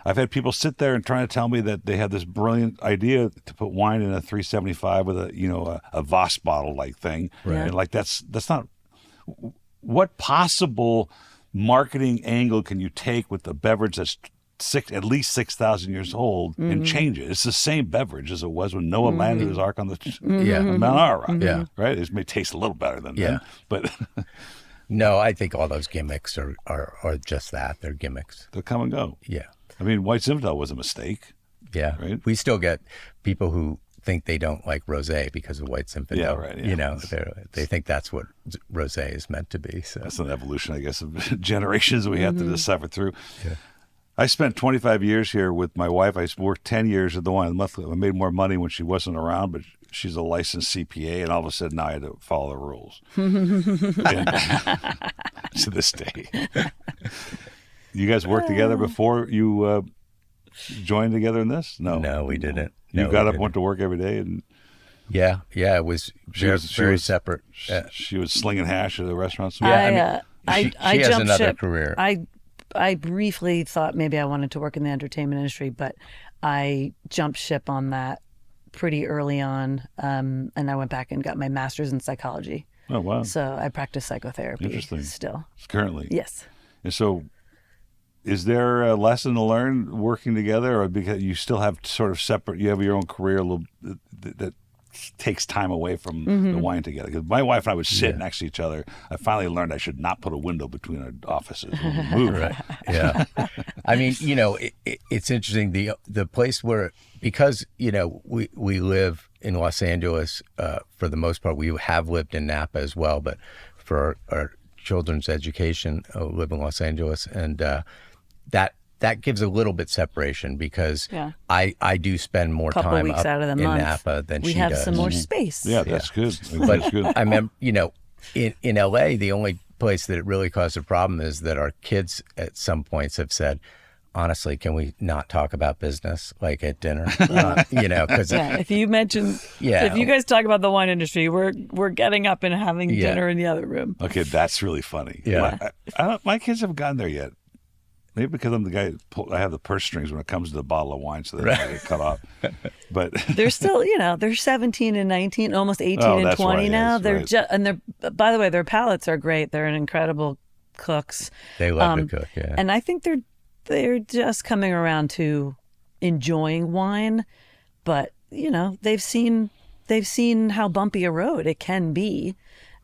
C: I've had people sit there and trying to tell me that they had this brilliant idea to put wine in a 375 with a Voss bottle like thing.
A: Right.
C: And like that's not what possible marketing angle can you take with a beverage that's at least 6,000 years old and change it? It's the same beverage as it was when Noah landed his ark on the Mount Ararat.
D: Yeah.
C: Right? It may taste a little better than then, but
D: No, I think all those gimmicks are just that. They're gimmicks.
C: they'll come and go.
D: Yeah.
C: I mean, White Zinfandel was a mistake.
D: Yeah.
C: Right.
D: We still get people who think they don't like rosé because of White Zinfandel.
C: Yeah, right, yeah.
D: They think that's what rosé is meant to be. So
C: That's an evolution, I guess, of generations we have to just suffer through. Yeah. I spent 25 years here with my wife. I worked 10 years at the Wine Monthly. I made more money when she wasn't around, but she's a licensed CPA, and all of a sudden now I had to follow the rules. To this day. You guys worked together before you joined together in this?
D: No, we didn't.
C: You
D: No,
C: got
D: we
C: up,
D: didn't.
C: went to work every day, and
D: Yeah, it was very separate.
C: she was slinging hash at the restaurants.
D: Yeah,
A: I
D: she has
A: jumped
D: another
A: ship.
D: career.
A: I briefly thought maybe I wanted to work in the entertainment industry, but I jumped ship on that pretty early on, and I went back and got my master's in psychology.
C: Oh, wow.
A: So I practice psychotherapy
C: Interesting.
A: still.
C: Currently.
A: Yes.
C: And so is there a lesson to learn working together, or because you still have sort of separate, you have your own career a little that takes time away from the wine together? Because my wife and I would sit next to each other. I finally learned I should not put a window between our offices when we move.
D: Right. Yeah. I mean, it's interesting. The place where, because, we live in Los Angeles for the most part. We have lived in Napa as well, but for our children's education, live in Los Angeles. And that gives a little bit separation because I do spend more
A: Couple
D: time
A: weeks
D: up
A: out of the
D: in
A: month.
D: Napa than
A: We
D: she
A: have
D: does.
A: some more space.
C: Yeah, that's good.
D: But
C: That's good.
D: I remember, in LA, the only place that it really caused a problem is that our kids at some points have said, honestly, can we not talk about business like at dinner? Because
A: if you mention, if you guys talk about the wine industry, we're getting up and having dinner in the other room.
C: Okay, that's really funny.
D: Yeah.
C: My kids haven't gotten there yet. Maybe because I'm the guy, I have the purse strings when it comes to the bottle of wine, so they don't get cut off. But
A: they're still, they're 17 and 19, almost 18 and
C: that's
A: 20
C: right,
A: now.
C: yes,
A: They're
C: right.
A: and they're, by the way, their palates are great. They're incredible cooks.
D: they love to cook, yeah.
A: And I think they're just coming around to enjoying wine, but they've seen how bumpy a road it can be.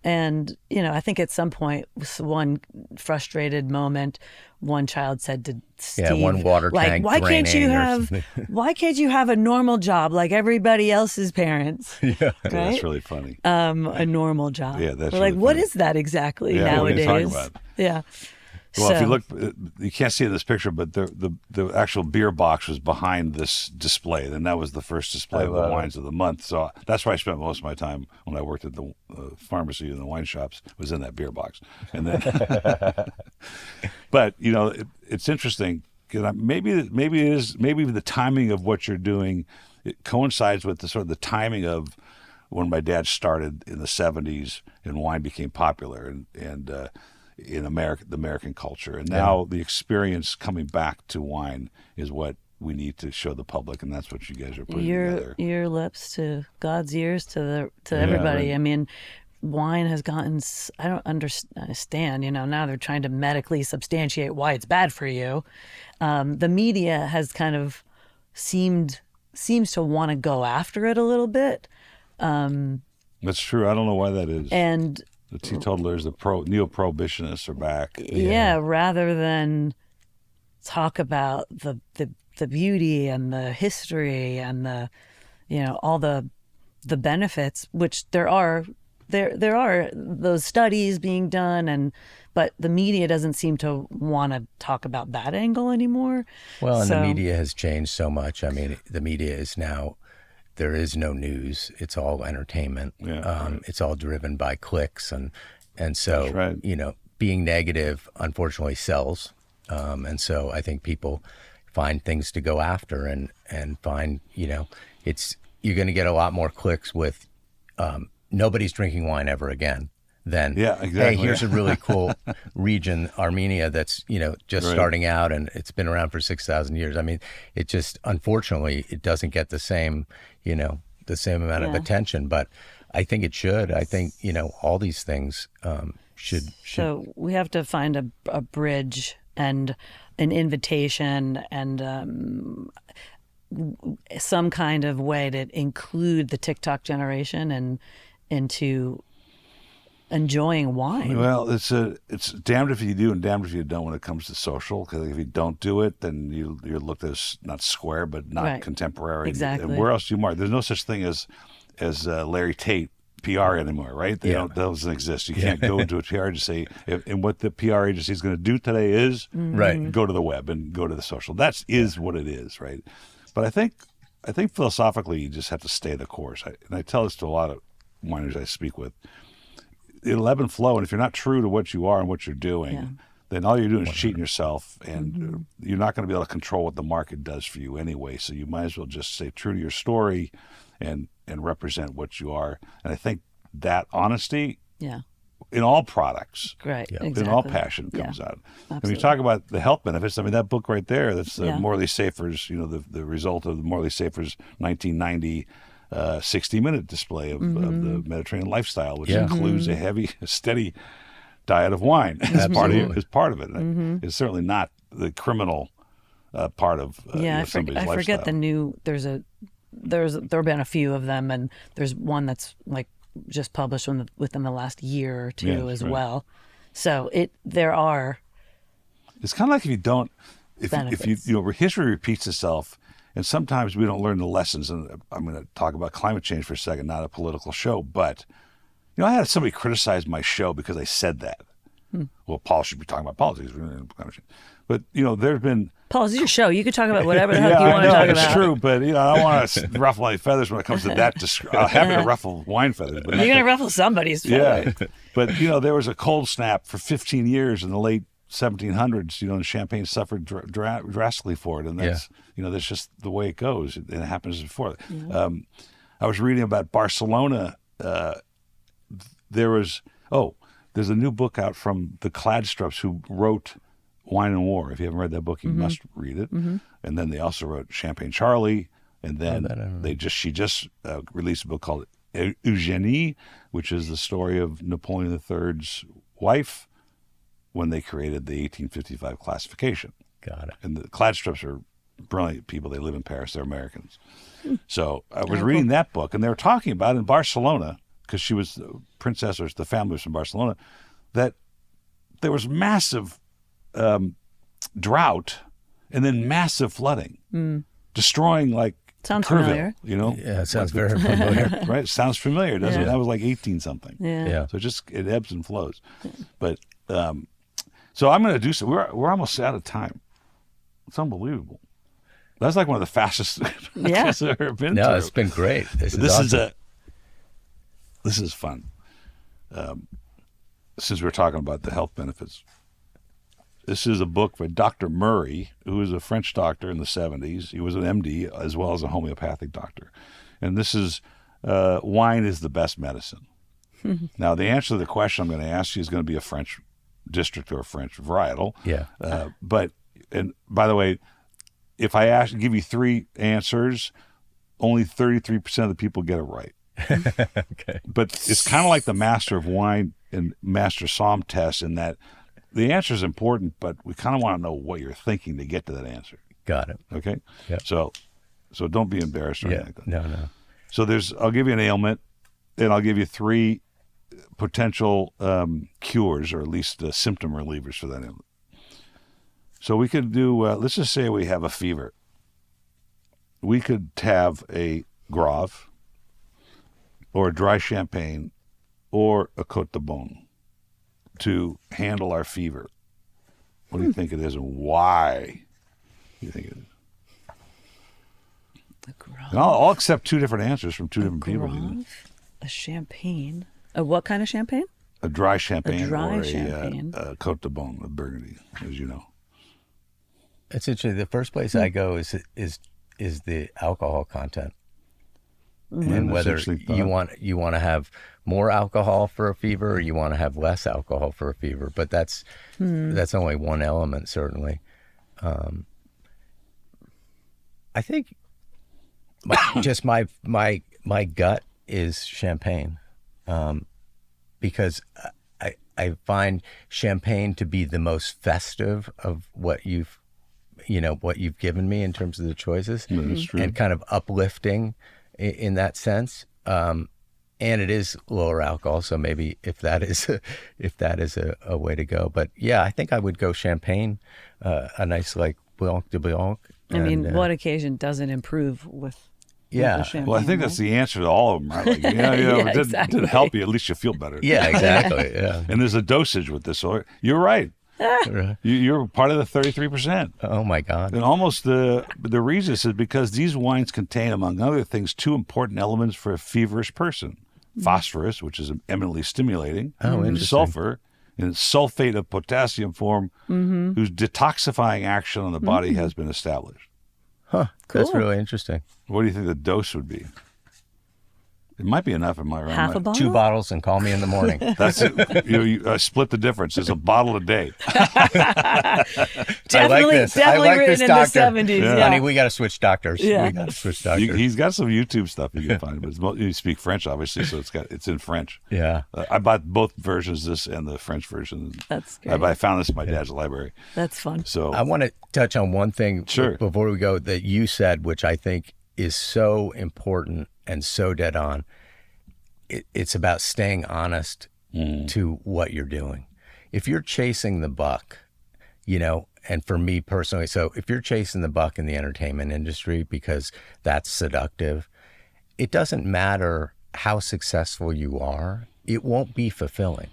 A: And, I think at some point, one frustrated moment, one child said to Steve,
D: one water tank
A: why can't you
D: draining or
A: have,
D: something."
A: why can't you have a normal job like everybody else's parents?
C: yeah,
A: Right?
C: that's really funny.
A: A normal job.
C: Yeah, that's
A: We're like,
C: really
A: what
C: funny.
A: is that exactly
C: Yeah, what are you
A: nowadays?
C: talking about?
A: Yeah.
C: Well, if
A: So-
C: you look, you can't see it in this picture, but the actual beer box was behind this display, and that was the first display of the wines of the month. So that's why I spent most of my time when I worked at the pharmacy and the wine shops, was in that beer box. And then, but it's interesting. Maybe the timing of what you're doing, it coincides with the sort of the timing of when my dad started in the 70s and wine became popular and in America, the American culture. And now the experience coming back to wine is what we need to show the public, and that's what you guys are putting together.
A: Your lips to God's ears to everybody.
C: right.
A: I mean, wine has gotten, I don't understand, now they're trying to medically substantiate why it's bad for you. The media has kind of seems to want to go after it a little bit.
C: That's true. I don't know why that is.
A: And
C: The teetotalers, the neo-prohibitionists are back.
A: yeah, rather than talk about the beauty and the history and the all the benefits, which there are those studies being done, but the media doesn't seem to want to talk about that angle anymore.
D: Well, and
A: So-
D: the media has changed so much. I mean, the media is now, there is no news. It's all entertainment. It's all driven by clicks. And so,
C: That's right.
D: Being negative, unfortunately, sells. And so I think people find things to go after and find, you're going to get a lot more clicks with nobody's drinking wine ever again than,
C: exactly.
D: hey, here's a really cool region, Armenia, that's, just starting out and it's been around for 6,000 years. I mean, it just, unfortunately, it doesn't get the same, the same amount of attention, but I think it should. I think, all these things should.
A: So we have to find a bridge and an invitation and some kind of way to include the TikTok generation and into enjoying wine.
C: Well, it's damned if you do and damned if you don't when it comes to social. Because if you don't do it, then you're looked as not square, but not contemporary.
A: Exactly.
C: And where else do you mark? There's no such thing as Larry Tate PR anymore, right? That doesn't exist. You can't go into a PR agency and what the PR agency is going to do today is go to the web and go to the social. That is what it is, right? But I think philosophically you just have to stay the course. And I tell this to a lot of wineries I speak with. It'll ebb and flow, and if you're not true to what you are and what you're doing, then all you're doing is cheating yourself, and you're not going to be able to control what the market does for you anyway. So you might as well just stay true to your story and represent what you are. And I think that honesty in all products, in all passion comes out. And when you talk about the health benefits, I mean, that book right there, that's the Morley Safer's, the result of the Morley Safer's 1990 60-minute display of the Mediterranean lifestyle, which includes a steady diet of wine as part of it. It's certainly not the criminal part of somebody's lifestyle.
A: I forget the new. There have been a few of them, and there's one that's like just published within the last year or two as well. So there are.
C: It's kind of like if you history repeats itself. And sometimes we don't learn the lessons. And I'm going to talk about climate change for a second, not a political show. But, I had somebody criticize my show because I said that. Well, Paul should be talking about politics. But, there's been...
A: Paul, it's your show. You can talk about whatever the heck you want to talk about.
C: It's true. But, I don't want to ruffle any feathers when it comes to that. I'm happy to ruffle wine feathers. But
A: you're going to ruffle somebody's feathers.
C: Yeah. But, there was a cold snap for 15 years in the late 1700s, and Champagne suffered drastically for it, and that's that's just the way it goes. It happens before. I was reading about Barcelona. There's a new book out from the Cladstrups who wrote Wine and War. If you haven't read that book, you must read it. And then they also wrote Champagne Charlie, and then she just released a book called Eugénie, which is the story of Napoleon III's wife when they created the 1855 classification.
D: Got it.
C: And the Cladstrups are brilliant people. They live in Paris. They're Americans. So I was reading that book, and they were talking about in Barcelona, because she was the princess, or the family was from Barcelona, that there was massive drought and then massive flooding, destroying
A: Sounds
C: Kerrville,
A: familiar.
D: Yeah, it sounds very familiar.
C: Right? Sounds familiar, doesn't it? That was like 18-something.
A: Yeah.
C: So it ebbs and flows. But... so I'm going to do so. We're almost out of time. It's unbelievable. That's like one of the fastest podcasts I've ever been through.
D: It's been great. This
C: is fun. Since we're talking about the health benefits, this is a book by Dr. Murray, who was a French doctor in the 70s. He was an MD as well as a homeopathic doctor. And this is Wine is the Best Medicine. Now, the answer to the question I'm going to ask you is going to be a French district or a French varietal.
D: Yeah.
C: And by the way, if I give you three answers, only 33% of the people get it right.
D: Okay.
C: But it's kind of like the Master of Wine and Master Somm test in that the answer is important, but we kind of want to know what you're thinking to get to that answer.
D: Got it.
C: Okay?
D: Yeah.
C: So don't be embarrassed or anything like that.
D: No.
C: So I'll give you an ailment, and I'll give you three potential cures, or at least symptom relievers for that ailment. So we could do, let's just say we have a fever. We could have a Grave, or a dry champagne, or a Côte de Beaune to handle our fever. What do you think it is, and why do you think it is? And I'll accept two different answers from two different people.
A: A champagne. What kind of champagne?
C: A dry champagne,
A: champagne.
C: A Côte de Beaune, a Burgundy, as you know.
D: It's interesting. The first place I go is the alcohol content. and
C: That's
D: whether
C: interesting thought.
D: you want to have more alcohol for a fever or you want to have less alcohol for a fever. But that's only one element, certainly. I think my gut is champagne, because I find champagne to be the most festive of what you've given me in terms of the choices,
C: That's true.
D: and kind of uplifting in that sense. And it is lower alcohol, so maybe if that is a way to go. But yeah, I think I would go champagne, a nice like Blanc de Blanc.
A: I mean, what occasion doesn't improve with
D: Yeah.
A: the champagne?
C: Well, I think that's the answer to all of them, right? Like,
A: Yeah,
C: it
A: exactly.
C: didn't help you. At least you feel better.
D: Yeah, exactly. Yeah.
C: And there's a dosage with this. So you're right. You're part of the 33%.
D: Oh my God.
C: And almost the reason is because these wines contain, among other things, two important elements for a feverish person. Phosphorus, which is eminently stimulating,
D: Oh,
C: and
D: interesting.
C: sulfur in sulfate of potassium form, whose detoxifying action on the body has been established.
D: Huh. That's
A: Cool.
D: really interesting.
C: What do you think the dose would be? It might be enough. Am I right?
A: Half a bottle?
D: 2 bottles and call me in the morning.
C: That's it. You split the difference. It's a bottle a day.
A: Definitely,
D: this. I
A: definitely
D: like
A: written
D: this
A: in
D: doctor.
A: the 70s.
C: Yeah.
A: Yeah.
D: Honey, we got to switch doctors.
A: Yeah.
D: We got to switch doctors.
C: He's got some YouTube stuff you can find, but you speak French, obviously, so it's in French.
D: Yeah.
C: I bought both versions, this and the French version.
A: That's great.
C: I found this in my dad's library.
A: That's fun.
C: So
D: I want to touch on one thing
C: Sure.
D: before we go that you said, which I think is so important and so dead on. It's about staying honest to what you're doing. If you're chasing the buck, and for me personally, so if you're chasing the buck in the entertainment industry because that's seductive, it doesn't matter how successful you are, it won't be fulfilling.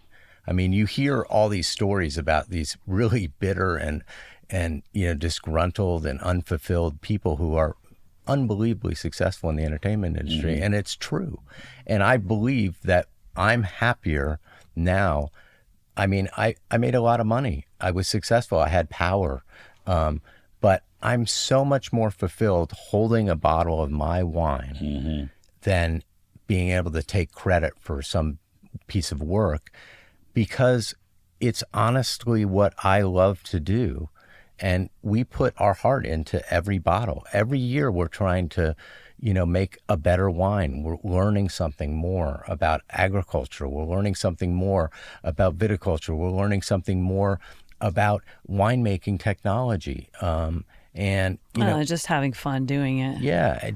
D: I mean, you hear all these stories about these really bitter and disgruntled and unfulfilled people who are unbelievably successful in the entertainment industry, and it's true. And I believe that I'm happier now. I mean, I made a lot of money. I was successful. I had power. But I'm so much more fulfilled holding a bottle of my wine than being able to take credit for some piece of work, because it's honestly what I love to do. And we put our heart into every bottle. Every year we're trying to, make a better wine. We're learning something more about agriculture. We're learning something more about viticulture. We're learning something more about winemaking technology. And,
A: just having fun doing it.
D: yeah,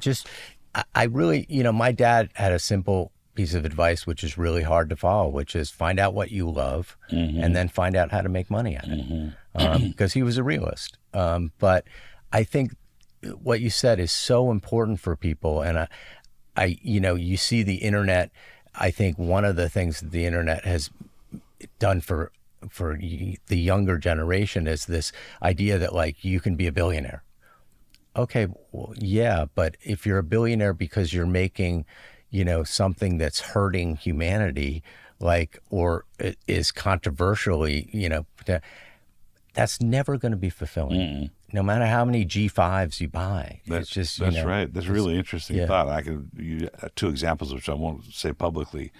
D: I really, my dad had a simple piece of advice, which is really hard to follow, which is find out what you love and then find out how to make money at it. Because he was a realist. But I think what you said is so important for people. And you see the internet. I think one of the things that the internet has done for the younger generation is this idea that like you can be a billionaire. Okay, well, yeah, but if you're a billionaire because you're making, something that's hurting humanity, or it is controversially, that's never going to be fulfilling. No matter how many G5s you buy.
C: that's
D: right.
C: That's a really interesting thought. You 2 examples, which I won't say publicly,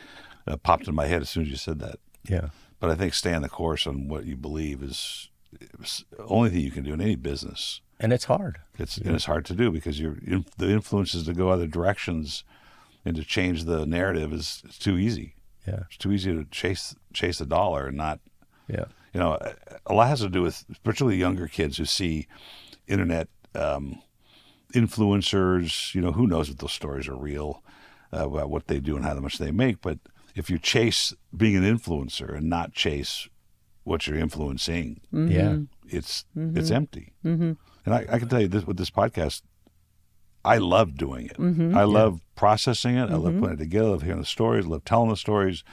C: popped in my head as soon as you said that.
D: Yeah.
C: But I think staying the course on what you believe is the only thing you can do in any business.
D: And it's hard.
C: And it's hard to do because the influences to go other directions and to change the narrative is too easy.
D: Yeah.
C: It's too easy to chase the dollar and not.
D: Yeah.
C: A lot has to do with particularly younger kids who see internet influencers. Who knows if those stories are real about what they do and how much they make. But if you chase being an influencer and not chase what you're influencing,
D: Yeah.
C: it's empty. And I can tell you this with this podcast, I love doing it. I love processing it. I love putting it together. I love hearing the stories. I love telling the stories.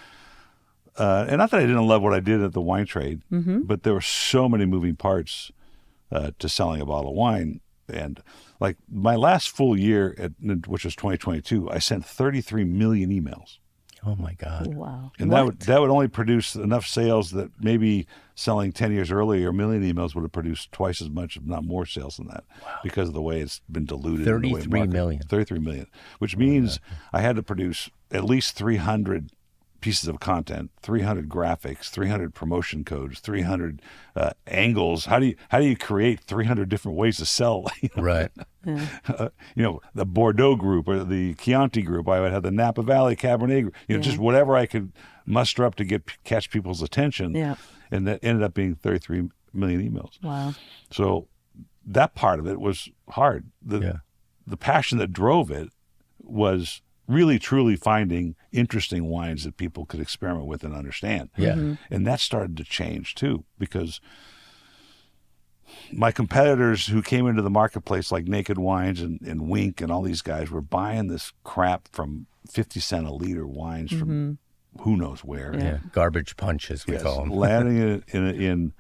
C: And not that I didn't love what I did at the wine trade, but there were so many moving parts to selling a bottle of wine. And like my last full year, which was 2022, I sent 33 million emails.
D: Oh my God.
A: Wow.
C: And
A: What?
C: that would only produce enough sales that maybe selling 10 years earlier, a million emails would have produced twice as much, if not more sales than that, because of the way it's been diluted.
D: 33 million.
C: 33 million, which means I had to produce at least 300 pieces of content, 300 graphics, 300 promotion codes, 300 angles. How do you create 300 different ways to sell?
D: Right.
C: The Bordeaux group or the Chianti group. I would have the Napa Valley Cabernet group. Just whatever I could muster up to catch people's attention.
A: Yeah.
C: And that ended up being 33 million emails.
A: Wow.
C: So that part of it was hard. The passion that drove it was really truly finding interesting wines that people could experiment with and understand.
D: Yeah.
C: And that started to change too, because my competitors who came into the marketplace like Naked Wines and Wink and all these guys were buying this crap from 50 cent a liter wines from who knows where.
D: Yeah. Garbage punch, as we call them.
C: Landing it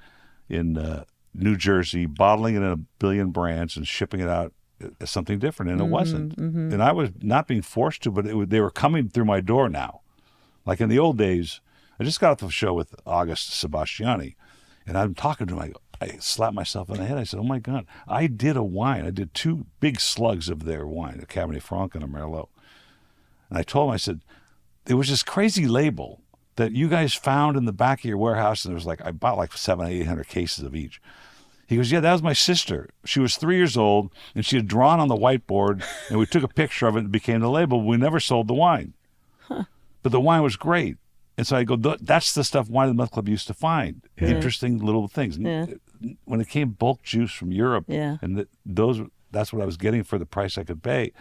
C: in New Jersey, bottling it in a billion brands and shipping it out as something different, and it wasn't. And I was not being forced to, but they were coming through my door now. Like in the old days, I just got off the show with August Sebastiani, and I'm talking to him. I slapped myself in the head. I said, "Oh my God, I did a wine. I did 2 big slugs of their wine, a Cabernet Franc and a Merlot." And I told him, I said, "It was this crazy label that you guys found in the back of your warehouse, and there was I bought like 700, 800 cases of each." He goes, "Yeah, that was my sister. She was 3 years old, and she had drawn on the whiteboard, and we took a picture of it and it became the label. We never sold the wine. But the wine was great." And so I go, "That's the stuff Wine of the Month Club used to find. Interesting little things." When it came bulk juice from Europe, and that's what I was getting for the price I could pay,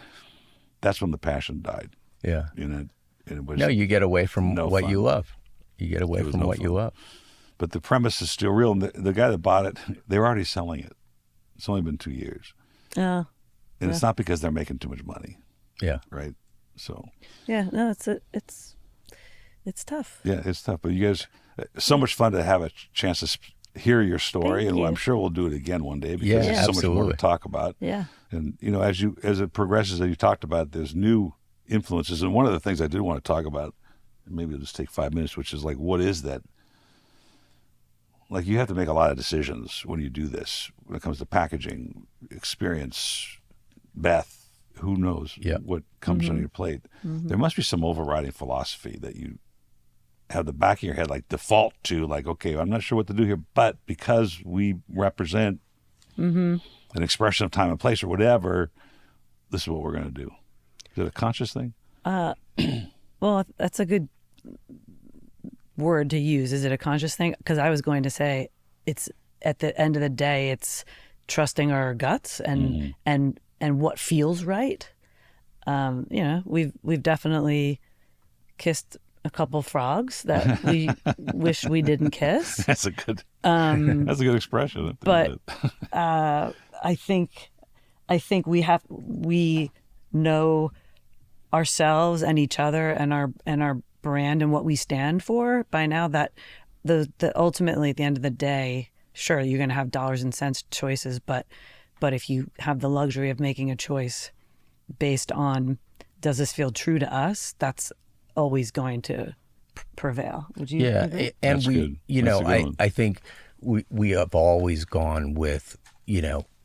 C: that's when the passion died.
D: Yeah.
C: And it was
D: You get away from what
C: fun.
D: you love. You get away from what you love.
C: But the premise is still real. And the guy that bought it, they were already selling it. It's only been 2 years.
A: Yeah.
C: And it's not because they're making too much money.
D: Yeah.
C: Right? So.
A: Yeah. No, it's tough.
C: Yeah, it's tough. But you guys, so much fun to have a chance to hear your story.
A: Thank
C: and
A: you.
C: I'm sure we'll do it again one day because there's so much more
D: absolutely.
C: to talk about.
A: Yeah.
C: And, as it progresses, as you talked about, there's new influences. And one of the things I did want to talk about, maybe it'll just take 5 minutes, which is what is that? You have to make a lot of decisions when you do this, when it comes to packaging, experience, Beth, who knows what comes on your plate. There must be some overriding philosophy that you have the back of your head, default to, okay, I'm not sure what to do here, but because we represent an expression of time and place or whatever, this is what we're going to do. Is it a conscious thing?
A: Well, that's a good word to use. Is it a conscious thing? Because I was going to say, it's at the end of the day, it's trusting our guts and what feels right. We've definitely kissed a couple frogs that we wish we didn't kiss.
C: That's a good expression.
A: But I think we know ourselves and each other and our brand and what we stand for by now, that the ultimately at the end of the day, sure, you're going to have dollars and cents choices, but if you have the luxury of making a choice based on, does this feel true to us, that's always going to prevail. Would you agree?
D: And
C: That's
D: we
C: good.
D: I think we have always gone with,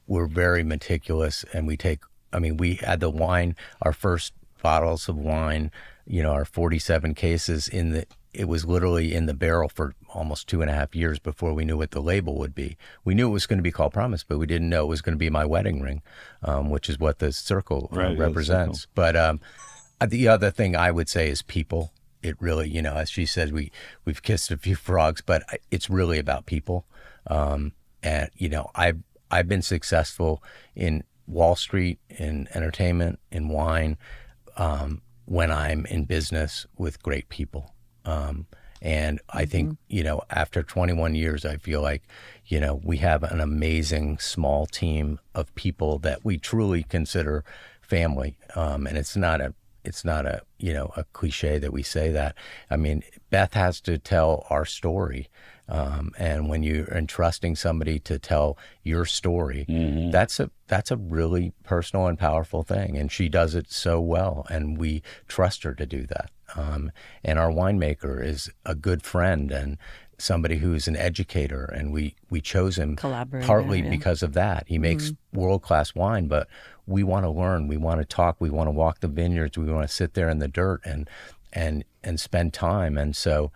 D: we're very meticulous, and we had the wine, our first bottles of wine, our 47 cases it was literally in the barrel for almost 2.5 years before we knew what the label would be. We knew it was going to be called Promise, but we didn't know it was going to be my wedding ring, which is what the circle represents. But the other thing I would say is people. It really, as she said, we've kissed a few frogs, but it's really about people. And I've been successful in Wall Street, in entertainment, in wine, when I'm in business with great people. And I think, after 21 years, I feel like, we have an amazing small team of people that we truly consider family. And it's not a cliche that we say that. I mean, Beth has to tell our story. And when you're entrusting somebody to tell your story, that's a really personal and powerful thing. And she does it so well, and we trust her to do that. And our winemaker is a good friend and somebody who's an educator, and we chose him partly because of that. He makes world-class wine, but we want to learn, we want to talk, we want to walk the vineyards, we want to sit there in the dirt and spend time. And so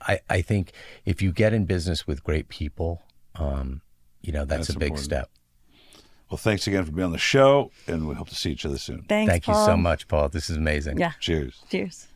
D: I think if you get in business with great people, that's a big
C: important
D: step.
C: Well, thanks again for being on the show, and we hope to see each other soon.
A: Thanks,
D: Thank you
A: Paul.
D: so much, Paul. This is amazing.
A: Yeah.
C: Cheers.
A: Cheers.